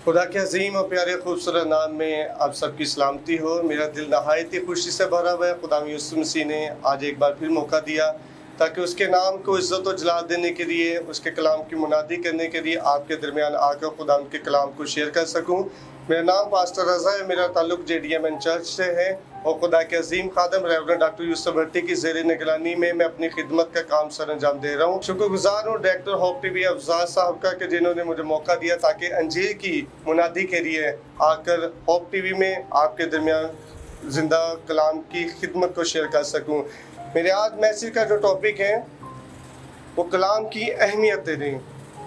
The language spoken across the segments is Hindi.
खुदा के अजीम और प्यारे खूबसूरत नाम में आप सबकी सलामती हो। मेरा दिल नहायत ही खुशी से भरा हुआ है। खुदा यीशु मसीह ने आज एक बार फिर मौका दिया ताकि उसके नाम को इज्जत और जलाल देने के लिए, उसके कलाम की मुनादी करने के लिए आपके दरमियान आकर खुदा के कलाम को शेयर कर सकूं। मेरा नाम पास्टर रज़ा है, मेरा ताल्लुक JDMN चर्च से है और खुदा के अजीम खादम रेवरेंड डॉक्टर यूसुफ भट्टी की ज़ेर निगरानी में मैं अपनी खिदमत का काम सर अंजाम दे रहा हूँ। शुक्रगुजार हूँ डायरेक्टर होप TV अफजाज साहब का कि जिन्होंने मुझे मौका दिया ताकि अंजीर की मुनादी के लिए आकर होप TV में आपके दरमियान जिंदा कलाम की खिदमत को शेयर कर सकूँ। मेरे आज मैसेज का जो टॉपिक है वो कलाम की अहमियत दे दें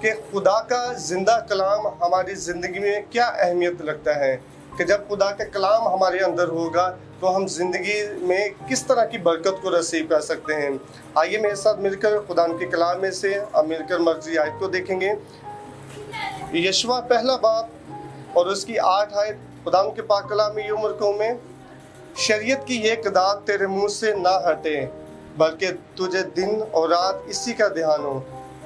कि खुदा का जिंदा कलाम हमारी ज़िंदगी में क्या अहमियत रखता है, कि जब खुदा का कलाम हमारे अंदर होगा तो हम ज़िंदगी में किस तरह की बरकत को रिसीव कर सकते हैं। आइए मेरे साथ मिलकर खुदा के कलाम में से अब मिलकर मर्जी आयत को देखेंगे। यशवा पहला बाब और उसकी 8 आयत खुदा के पाक कलाम में यूं लिखा में, शरीयत की ये किताब तेरे मुंह से ना हटे बल्कि तुझे दिन और रात इसी का ध्यान हो,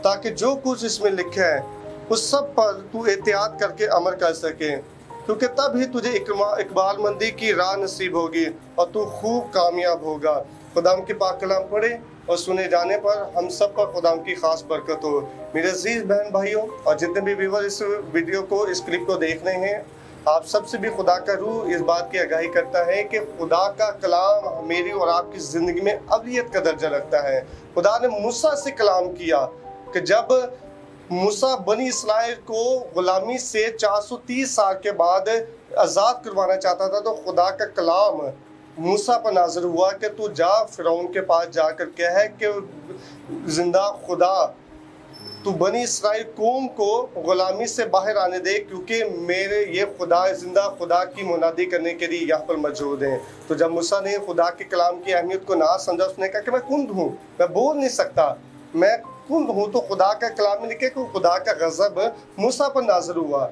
ताकि जो कुछ इसमें लिखा है उस सब पर तू एहतियात करके अमल कर सके, क्योंकि तब ही तुझे इकबालमंदी की राह नसीब होगी और तू खूब कामयाब होगा। खुदाम के पाक कलाम पढ़े और सुने जाने पर हम सब पर खुदाम की खास बरकत हो। मेरे अजीज बहन भाइयों और जितने भी व्यूअर इस वीडियो को, इस क्लिप को देख रहे हैं, आप सबसे भी खुदा का रूह इस बात की आगाही करता है कि खुदा का कलाम मेरी और आपकी ज़िंदगी में अवलियत का दर्जा रखता है। खुदा ने मूसा से कलाम किया कि जब मूसा बनी इस्राएल को गुलामी से 430 साल के बाद आज़ाद करवाना चाहता था, तो खुदा का कलाम मूसा पर नाज़िल हुआ कि तू जा फिरौन के पास जाकर कह कि जिंदा खुदा तू बनी इस्राएल कौम को गुलामी से बाहर आने दे, क्योंकि मेरे ये खुदा जिंदा खुदा की मुनादी करने के लिए यहाँ पर मौजूद हैं। तो जब मूसा ने खुदा के कलाम की अहमियत को ना समझा, उसने कहा कि मैं कुंद हूँ, मैं बोल नहीं सकता, मैं कुंद हूँ। तो खुदा का कलाम में लिखे कि खुदा का गज़ब मूसा पर नाज़िल हुआ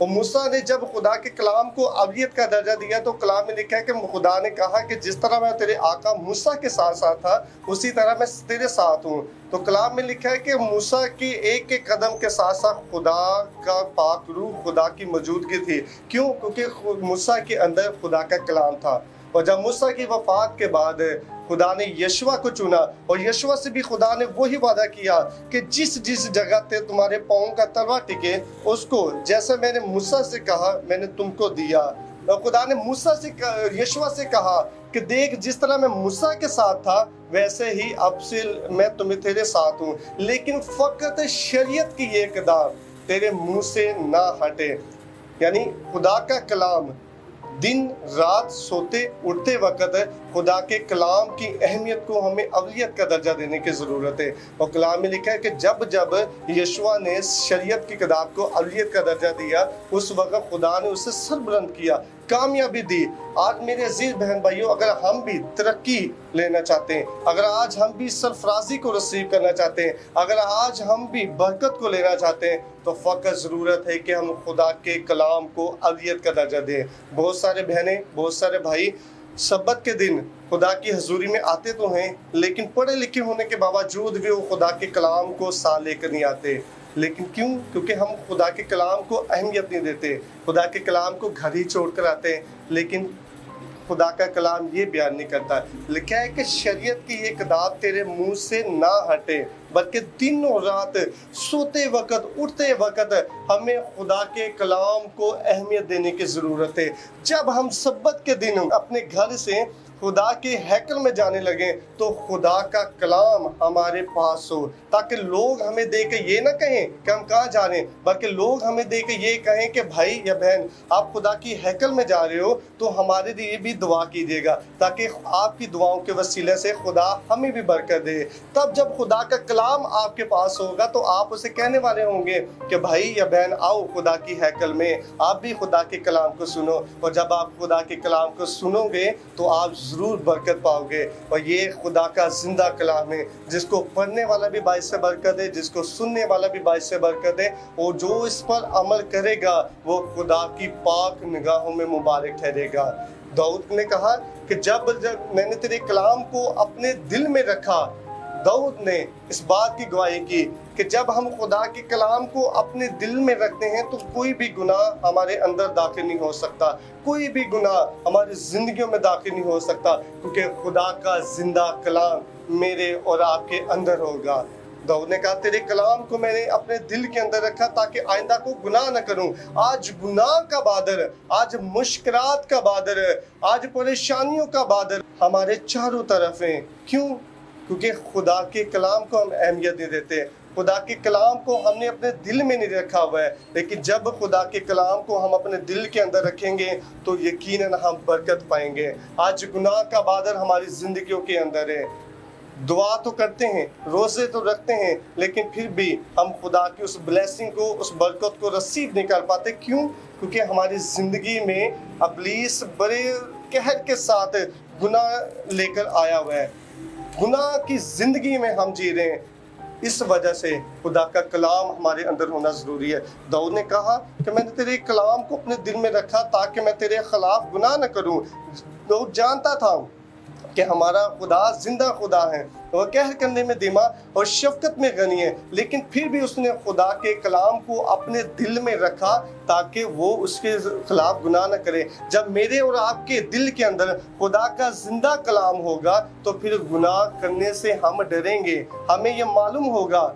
और मूसा ने जब खुदा के कलाम को अवलियत का दर्जा दिया तो कलाम में लिखा है कि खुदा ने कहा कि जिस तरह मैं तेरे आका मूसा के साथ साथ था उसी तरह मैं तेरे साथ हूँ। तो कलाम में लिखा है कि मूसा की एक एक कदम के साथ साथ खुदा का पाक रूह, खुदा की मौजूदगी थी। क्यों? क्योंकि मूसा के अंदर खुदा का कलाम था। और जब मूसा की वफात के बाद खुदा ने यशवा को चुना और यशवा से भी खुदा ने वही वादा किया कि जिस जिस जगह पे तुम्हारे पाँव का तलवा टिके उसको जैसे मैंने मूसा से कहा मैंने तुमको दिया। और खुदा ने मूसा से यशवा से कहा कि देख जिस तरह मैं मूसा के साथ था वैसे ही अब से मैं तुम्हें तेरे साथ हूँ, लेकिन फकत शरीयत की ये किताब तेरे मुंह से ना हटे। यानी खुदा का कलाम दिन रात सोते उठते वक्त खुदा के कलाम की अहमियत को हमें अवलियत का दर्जा देने की ज़रूरत है। और कलाम में लिखा है कि जब जब यशवा ने शरीयत की किताब को अवलियत का दर्जा दिया उस वक्त खुदा ने उसे सरबुलंद किया, कामयाबी दी। आज मेरे अजीज बहन भाइयों, अगर हम भी तरक्की लेना चाहते हैं, अगर आज हम भी सरफराजी को रिसीव करना चाहते हैं, अगर आज हम भी बरकत को लेना चाहते हैं, तो फ़कत ज़रूरत है कि हम खुदा के कलाम को अवलियत का दर्जा दें। बहुत सारे बहनें, बहुत सारे भाई सब्बत के दिन खुदा की हजूरी में आते तो हैं, लेकिन पढ़े लिखे होने के बावजूद भी वो खुदा के कलाम को साथ लेकर नहीं आते। लेकिन क्यों? क्योंकि हम खुदा के कलाम को अहमियत नहीं देते, खुदा के कलाम को घर ही छोड़ कर आते हैं। लेकिन खुदा का कलाम ये बयान नहीं करता। लिखा है कि शरीयत की ये किताब तेरे मुंह से ना हटे बल्कि दिन और रात सोते वक्त उठते वक्त हमें खुदा के कलाम को अहमियत देने की ज़रूरत है। जब हम सब्बत के दिन अपने घर से खुदा के हैकल में जाने लगे तो खुदा का कलाम हमारे पास हो, ताकि लोग हमें देख के ये ना कहें कि हम कहाँ जा रहे हैं, बल्कि लोग हमें देख के ये कहें कि भाई या बहन आप खुदा की हैकल में जा रहे हो तो हमारे लिए भी दुआ कीजिएगा, ताकि आपकी दुआओं के वसीले से खुदा हमें भी बरकत दे। तब जब खुदा का कलाम आपके पास होगा तो आप उसे कहने वाले होंगे कि भाई या बहन आओ खुदा की हैकल में, आप भी खुदा के कलाम को सुनो। और जब आप खुदा के कलाम को सुनोगे तो आप ज़रूर बरकत पाओगे। और ये खुदा का जिंदा कलाम है जिसको पढ़ने वाला भी बाइस से बरकत है, जिसको सुनने वाला भी बाइस से बरकत है, और जो इस पर अमल करेगा वो खुदा की पाक निगाहों में मुबारक ठहरेगा। दाऊद ने कहा कि जब मैंने तेरे कलाम को अपने दिल में रखा, दाऊद ने इस बात की गवाही की कि जब हम खुदा के कलाम को अपने दिल में रखते हैं तो कोई भी गुनाह हमारे अंदर दाखिल नहीं हो सकता, कोई भी गुनाह हमारी जिंदगियों में दाखिल नहीं हो सकता, क्योंकि खुदा का जिंदा कलाम मेरे और आपके अंदर होगा। दाऊद ने कहा, तेरे कलाम को मैंने अपने दिल के अंदर रखा ताकि आइंदा को गुनाह न करूं। आज गुनाह का बादल, आज मुश्किलात का बादल, आज परेशानियों का बादल हमारे चारों तरफ है। क्यों? क्योंकि खुदा के कलाम को हम अहमियत नहीं देते, खुदा के कलाम को हमने अपने दिल में नहीं रखा हुआ है। लेकिन जब खुदा के कलाम को हम अपने दिल के अंदर रखेंगे तो यकीनन हम बरकत पाएंगे। आज गुनाह का बादल हमारी जिंदगियों के अंदर है, दुआ तो करते हैं, रोजे तो रखते हैं, लेकिन फिर भी हम खुदा की उस ब्लेसिंग को, उस बरकत को रिसीव नहीं कर पाते। क्यों? क्योंकि हमारी जिंदगी में इब्लीस बड़े कहर के साथ गुनाह लेकर आया हुआ है, गुनाह की जिंदगी में हम जी रहे हैं। इस वजह से खुदा का कलाम हमारे अंदर होना ज़रूरी है। दाऊद ने कहा कि मैंने तेरे कलाम को अपने दिल में रखा ताकि मैं तेरे खिलाफ गुनाह न करूं। दाऊद जानता था कि हमारा खुदा जिंदा खुदा है, वह कहर करने में धीमा और शफकत में गनी है, लेकिन फिर भी उसने खुदा के कलाम को अपने दिल में रखा ताकि वो उसके खिलाफ गुनाह न करे। जब मेरे और आपके दिल के अंदर खुदा का जिंदा कलाम होगा तो फिर गुनाह करने से हम डरेंगे। हमें ये मालूम होगा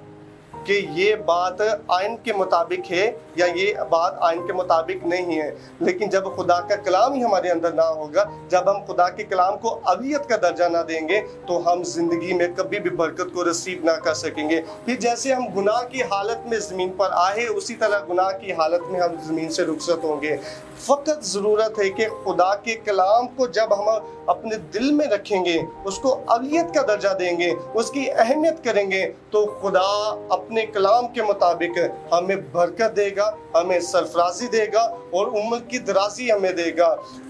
कि ये बात आइन के मुताबिक है या ये बात आइन के मुताबिक नहीं है। लेकिन जब खुदा का कलाम ही हमारे अंदर ना होगा, जब हम खुदा के कलाम को अवियत का दर्जा ना देंगे, तो हम जिंदगी में कभी भी बरकत को रिसीव ना कर सकेंगे। फिर जैसे हम गुनाह की हालत में ज़मीन पर आए, उसी तरह गुनाह की हालत में हम ज़मीन से रुखसत होंगे। फ़कत ज़रूरत है कि खुदा के कलाम को जब हम अपने दिल में रखेंगे, उसको अवियत का दर्जा देंगे, उसकी अहमियत करेंगे, तो खुदा अपने कलाम के मुताबिक हमें बरकत देगा, हमें सरफराजी देगा और उम्र की दराजी हमें देगा।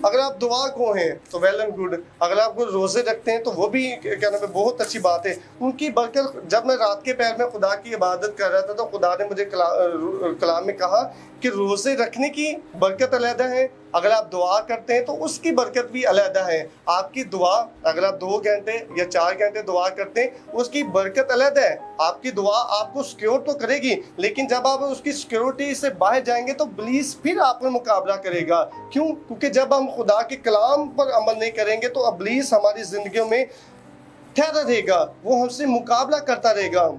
अगर आप दुआ को हैं तो वेल एंड गुड, अगर आप रोज़े रखते हैं तो वो भी क्या नाम है, बहुत अच्छी बात है। उनकी बरकत, जब मैं रात के पहर में खुदा की इबादत कर रहा था तो खुदा ने मुझे कलाम में कहा कि रोज़े रखने की बरकत अलहदा है, अगर आप दुआ करते हैं तो उसकी बरकत भी अलहदा है। आपकी दुआ, अगर आप 2 घंटे या 4 घंटे दुआ करते हैं, उसकी बरकत अलहदा है। आपकी दुआ आपको सिक्योर तो करेगी, लेकिन जब आप उसकी सिक्योरिटी से बाहर जाएंगे तो इब्लीस फिर आप पर मुकाबला करेगा। क्यों? क्योंकि जब हम खुदा के कलाम पर अमल नहीं करेंगे तो इब्लीस हमारी जिंदगियों में ठहरा रहेगा, वो हमसे मुकाबला करता रहेगा।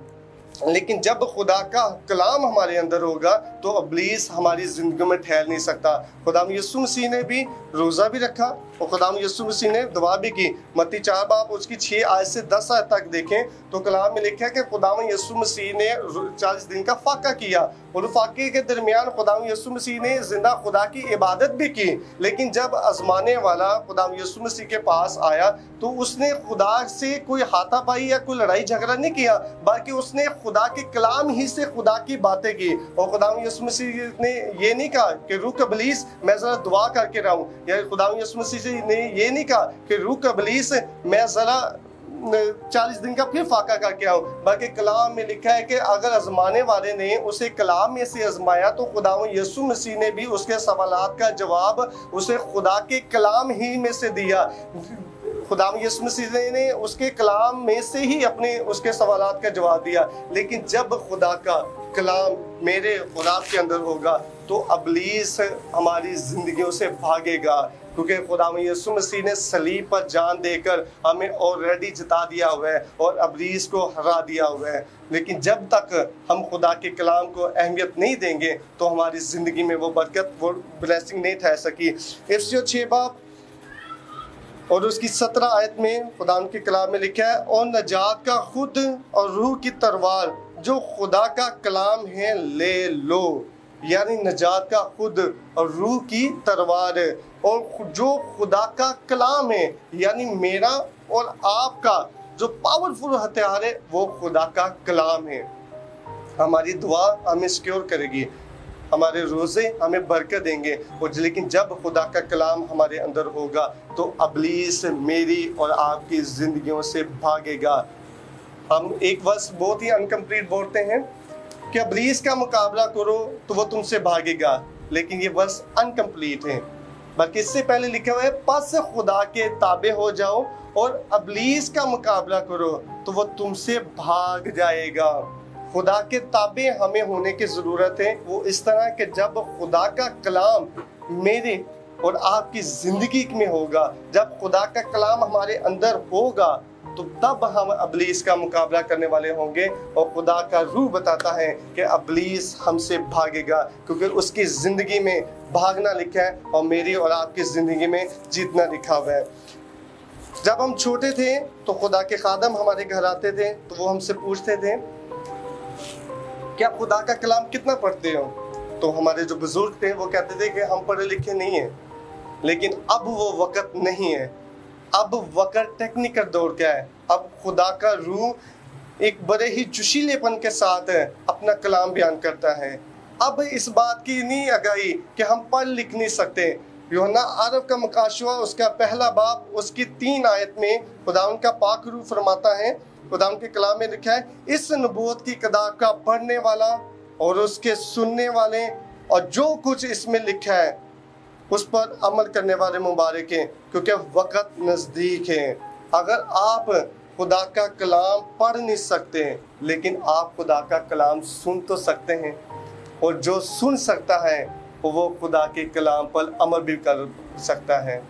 लेकिन जब खुदा का कलाम हमारे अंदर होगा तो इब्लीस हमारी जिंदगी में ठहर नहीं सकता। खुदा यीशु मसीह ने भी रोज़ा भी रखा और खुदा यीशु मसीह ने दुआ भी की। मत्ती 4 बाब उसकी 6 आयत से 10 आयत तक देखें तो कलाम में लिखा है कि खुदा यीशु मसीह ने 40 दिन का फाका किया और फाके के दरमियान खुदा यीशु मसीह ने जिंदा खुदा की इबादत भी की। लेकिन जब आजमाने वाला खुदा यीशु मसीह के पास आया तो उसने खुदा से कोई हाथापाई या कोई लड़ाई झगड़ा नहीं किया, बल्कि उसने खुदा के कलाम ही से खुदा की बातें की। और खुदा यीशु मसीह ने ये नहीं कहा कि रुक इब्लीस मैं जरा दुआ करके रहूं, या खुदा यीशु मसीह ने ये नहीं कहा कि रुक इब्लीस मैं जरा 40 दिन का फिर फाका करके आओ, बल्कि कलाम में लिखा है कि अगर आजमाने वाले ने उसे कलाम में से आजमाया तो खुदा यीशु मसीह ने भी उसके सवालात का जवाब उसे खुदा के कलाम ही में से दिया। खुदा यीशु मसीह ने उसके कलाम में से ही अपने उसके सवालात का जवाब दिया। लेकिन जब खुदा का कलाम मेरे और आपके अंदर होगा तो इब्लीस हमारी जिंदगियों से भागेगा, क्योंकि खुदा यीशु मसीह ने सलीब पर जान देकर हमें ऑलरेडी जिता दिया हुआ है और इब्लीस को हरा दिया हुआ है। लेकिन जब तक हम खुदा के कलाम को अहमियत नहीं देंगे तो हमारी ज़िंदगी में वो बरकत, वो ब्लेसिंग नहीं ठहर सकी। इफ्सियों 6 बाब और उसकी 17 आयत में खुदा के कलाम में लिखा है, और नजात का खुद और रूह की तलवार जो खुदा का कलाम है ले लो। यानी नजात का खुद और रूह की तलवार है, और जो खुदा का कलाम है यानी मेरा और आपका जो पावरफुल हथियार है वो खुदा का कलाम है। हमारी दुआ हमें सिक्योर करेगी, हमारे रोज़े हमें बरकत देंगे। और लेकिन जब खुदा का कलाम हमारे अंदर होगा तो इब्लीस मेरी और आपकी ज़िंदगियों से भागेगा। हम एक वर्ष बहुत ही अनकम्प्लीट बोलते हैं कि इब्लीस का मुकाबला करो तो वो तुमसे भागेगा, लेकिन ये वर्ष अनकम्प्लीट है। बल्कि इससे पहले लिखा हुआ है, पस खुदा के ताबे हो जाओ और इब्लीस का मुकाबला करो तो वो तुमसे भाग जाएगा। खुदा के ताबे हमें होने की ज़रूरत है। वो इस तरह कि जब खुदा का कलाम मेरे और आपकी ज़िंदगी में होगा, जब खुदा का कलाम हमारे अंदर होगा, तो तब हम अबलीस का मुकाबला करने वाले होंगे। और खुदा का रूह बताता है कि अबलीस हमसे भागेगा, क्योंकि उसकी ज़िंदगी में भागना लिखा है और मेरी और आपकी ज़िंदगी में जीतना लिखा हुआ है। जब हम छोटे थे तो खुदा के खादम हमारे घर आते थे, तो वो हमसे पूछते थे कि आप खुदा का कलाम कितना पढ़ते हो। तो हमारे जो बुजुर्ग थे वो कहते थे कि हम पढ़े लिखे नहीं हैं। लेकिन अब वो वक़्त नहीं है, अब वक़्त टेक्निकल दौर का है। अब खुदा का रूह एक बड़े ही जोशीलेपन के साथ अपना कलाम बयान करता है। अब इस बात की नहीं आगाही कि हम पढ़ लिख नहीं सकते। यूहन्ना अरब का मुकाशवा उसका पहला बाब उसकी 3 आयत में खुदावंद का पाक रूह फरमाता है, खुदावंद के कलाम में लिखा है, इस नबूवत की किताब का पढ़ने वाला और उसके सुनने वाले और जो कुछ इसमें लिखा है उस पर अमल करने वाले मुबारक हैं, क्योंकि वक़्त नज़दीक है। अगर आप खुदा का कलाम पढ़ नहीं सकते, लेकिन आप खुदा का कलाम सुन तो सकते हैं, और जो सुन सकता है वो खुदा के कलाम पर अमल भी कर सकता है।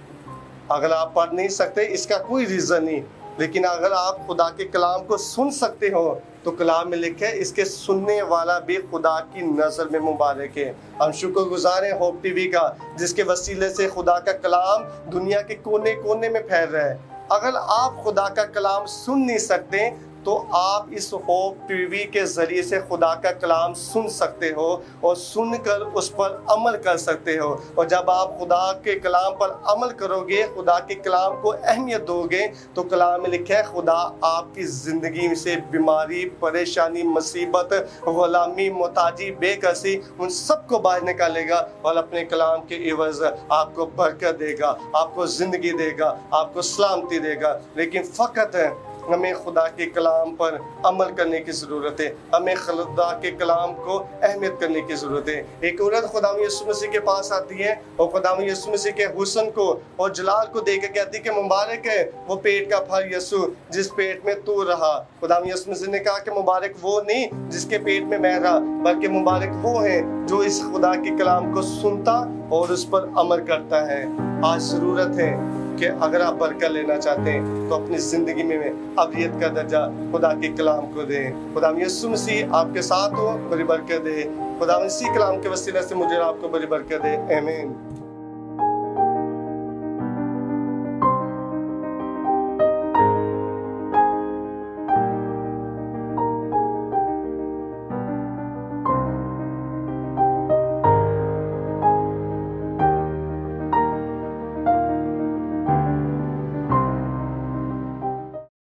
अगर आप पढ़ नहीं सकते इसका कोई रीज़न नहीं, लेकिन अगर आप खुदा के कलाम को सुन सकते हो तो कलाम में लिखे है, इसके सुनने वाला भी खुदा की नज़र में मुबारक है। हम शुक्रगुजार हैं होप टीवी का, जिसके वसीले से खुदा का कलाम दुनिया के कोने कोने में फैल रहा है। अगर आप खुदा का कलाम सुन नहीं सकते तो आप इस होप टीवी के ज़रिए से खुदा का कलाम सुन सकते हो और सुनकर उस पर अमल कर सकते हो। और जब आप खुदा के कलाम पर अमल करोगे, खुदा के कलाम को अहमियत दोगे, तो कलाम में लिखा है खुदा आपकी ज़िंदगी से बीमारी, परेशानी, मुसीबत, ग़ुलामी, मोहताजी, बेकसी, उन सब को बाहर निकालेगा और अपने कलाम के एवज़ आपको बरकत देगा, आपको ज़िंदगी देगा, आपको सलामती देगा। लेकिन फ़कत हमें खुदा के कलाम पर अमल करने की ज़रूरत है, हमें खुदा के कलाम को अहमियत करने की ज़रूरत है। एक औरत खुदाम यीशु मसीह के पास आती है और खुदाम यीशु मसीह के हुस्न को और जलाल को देख के कहती है कि मुबारक है वो पेट का फल यीशु जिस पेट में तू रहा। खुदाम यीशु मसीह ने कहा कि मुबारक वो नहीं जिसके पेट में मैं रहा, बल्कि मुबारक वो है जो इस खुदा के कलाम को सुनता और उस पर अमल करता है। आज ज़रूरत है कि अगर आप बरकत लेना चाहते हैं तो अपनी ज़िंदगी में अबदियत का दर्जा खुदा के कलाम को दें। खुदा यीशु मसीह आपके साथ हो, बड़ी बरकत दे। खुदा इसी कलाम के वसीले से मुझे आपको बड़ी बरकत दे। आमीन।